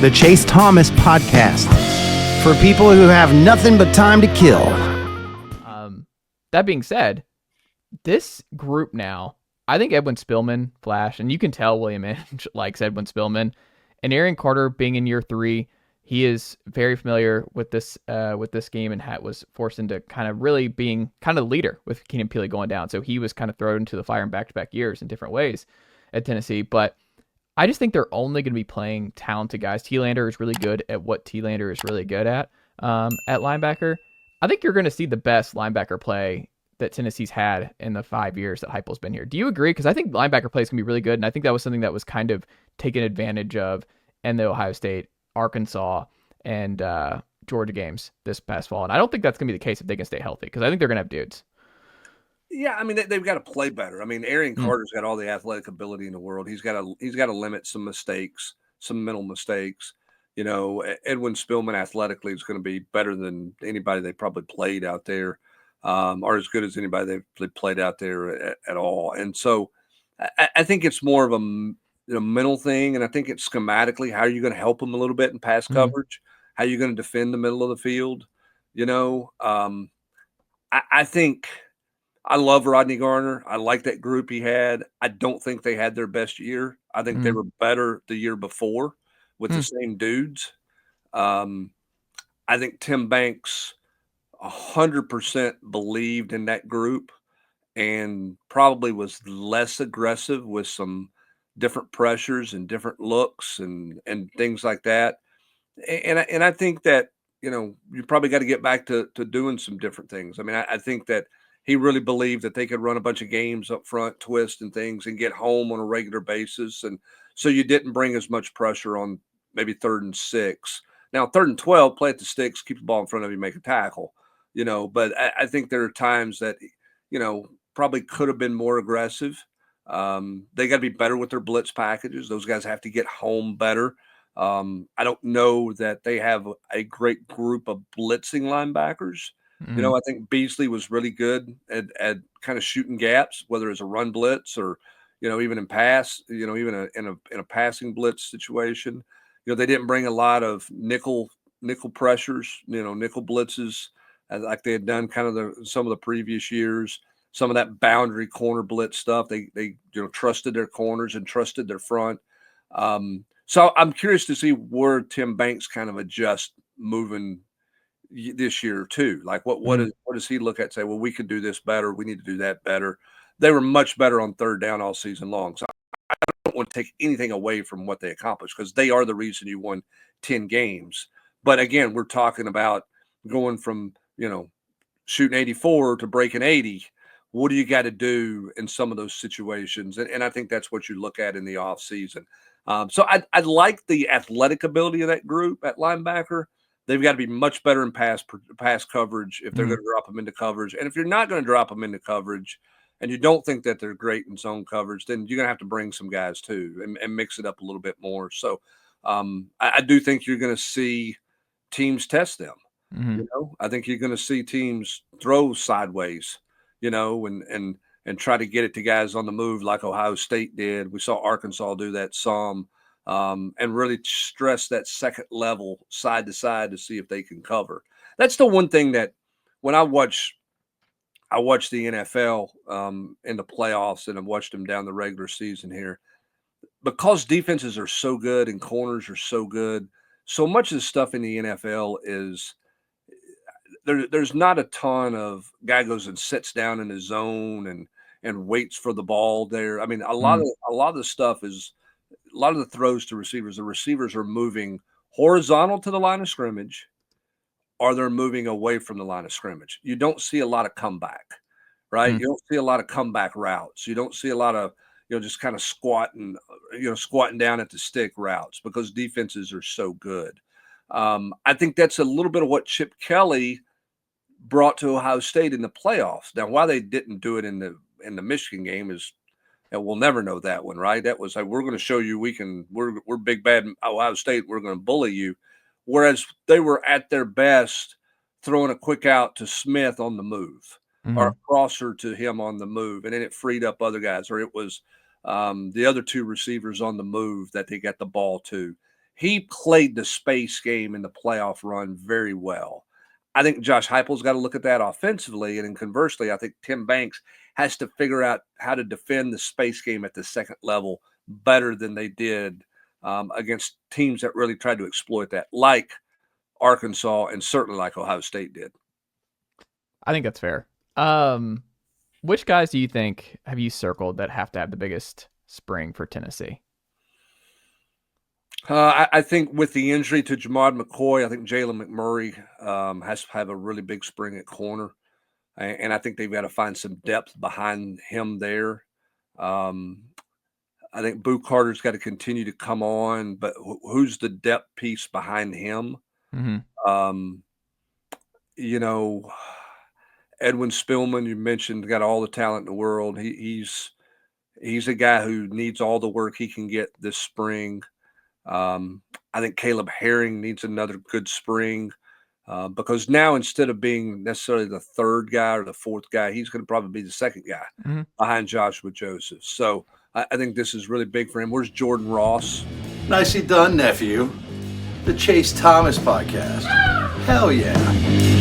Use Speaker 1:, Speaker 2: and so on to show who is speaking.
Speaker 1: the Chase Thomas Podcast, for people who have nothing but time to kill.
Speaker 2: That being said, this group now, I think Edwin Spillman, Flash, and you can tell William Inge likes Edwin Spillman, and Arion Carter being in year 3, he is very familiar with this game and was forced into kind of really being kind of the leader with Keenan Peely going down. So he was kind of thrown into the fire in back-to-back years in different ways at Tennessee. But I just think they're only going to be playing talented guys. T-Lander is really good at what T-Lander is really good at linebacker. I think you're going to see the best linebacker play that Tennessee's had in the 5 years that Heupel's been here. Do you agree? Because I think linebacker play is going to be really good, and I think that was something that was kind of taken advantage of in the Ohio State, Arkansas, and Georgia games this past fall. And I don't think that's going to be the case if they can stay healthy, because I think they're going to have dudes.
Speaker 3: Yeah, I mean, they've got to play better. I mean, Arion Carter's got all the athletic ability in the world. He's got to limit some mistakes, some mental mistakes. You know, Edwin Spillman athletically is going to be better than anybody they probably played out there, or as good as anybody they've played out there at all. And so I think it's more of a mental thing, and I think it's schematically, how are you going to help them a little bit in pass coverage? How are you going to defend the middle of the field? You know, I think – I love Rodney Garner. I like that group he had. I don't think they had their best year. I think they were better the year before with the same dudes. I think Tim Banks 100% believed in that group and probably was less aggressive with some different pressures and different looks and things like that. And I think that, you know, you probably got to get back to doing some different things. I mean, I think that he really believed that they could run a bunch of games up front, twist and things, and get home on a regular basis. And so you didn't bring as much pressure on maybe 3rd and 6. Now, 3rd and 12, play at the sticks, keep the ball in front of you, make a tackle, you know. But I think there are times that, you know, probably could have been more aggressive. They got to be better with their blitz packages. Those guys have to get home better. I don't know that they have a great group of blitzing linebackers. You know, I think Beasley was really good at kind of shooting gaps, whether it's a run blitz or, you know, even in pass, you know, even in a passing blitz situation. You know, they didn't bring a lot of nickel pressures, you know, nickel blitzes like they had done kind of some of the previous years. Some of that boundary corner blitz stuff, they you know, trusted their corners and trusted their front. So I'm curious to see where Tim Banks kind of adjusts moving this year too. Like what does he look at and say, well, we could do this better, we need to do that better. They were much better on 3rd down all season long. So I don't want to take anything away from what they accomplished, because they are the reason you won 10 games. But again, we're talking about going from, you know, shooting 84 to breaking 80. What do you got to do in some of those situations? And I think that's what you look at in the off season. So I like the athletic ability of that group at linebacker. They've got to be much better in pass coverage if they're going to drop them into coverage. And if you're not going to drop them into coverage and you don't think that they're great in zone coverage, then you're going to have to bring some guys too and mix it up a little bit more. So I do think you're going to see teams test them. You know, I think you're going to see teams throw sideways, you know, and try to get it to guys on the move like Ohio State did. We saw Arkansas do that some. And really stress that second level side to side to see if they can cover. That's the one thing that when I watch the NFL in the playoffs, and I've watched them down the regular season here, because defenses are so good and corners are so good. So much of the stuff in the NFL is there's not a ton of guy goes and sits down in his zone and waits for the ball there. I mean, a lot of the stuff is, a lot of the throws to receivers, the receivers are moving horizontal to the line of scrimmage, or they're moving away from the line of scrimmage. You don't see a lot of comeback, right? You don't see a lot of comeback routes. You don't see a lot of, you know, just kind of squatting down at the stick routes, because defenses are so good. I think that's a little bit of what Chip Kelly brought to Ohio State in the playoffs. Now, why they didn't do it in the Michigan game is, and we'll never know that one, right? That was like, we're going to show you we're big bad Ohio State. We're going to bully you. Whereas they were at their best throwing a quick out to Smith on the move, or a crosser to him on the move, and then it freed up other guys, or it was the other two receivers on the move that they got the ball to. he played the space game in the playoff run very well. I think Josh Heupel's got to look at that offensively, and then conversely, I think Tim Banks has to figure out how to defend the space game at the second level better than they did against teams that really tried to exploit that, like Arkansas and certainly like Ohio State did.
Speaker 2: I think that's fair. Which guys do you think have you circled that have to have the biggest spring for Tennessee?
Speaker 3: I think with the injury to Jamad McCoy, I think Jalen McMurray has to have a really big spring at corner. And I think they've got to find some depth behind him there. I think Boo Carter's got to continue to come on, but who's the depth piece behind him?
Speaker 2: Mm-hmm.
Speaker 3: Edwin Spillman, you mentioned, got all the talent in the world. He's a guy who needs all the work he can get this spring. I think Caleb Herring needs another good spring because now instead of being necessarily the third guy or the fourth guy, he's going to probably be the second guy behind Joshua Joseph. So I think this is really big for him. Where's Jordan Ross?
Speaker 4: Nicely done, nephew. The Chase Thomas podcast. Hell yeah.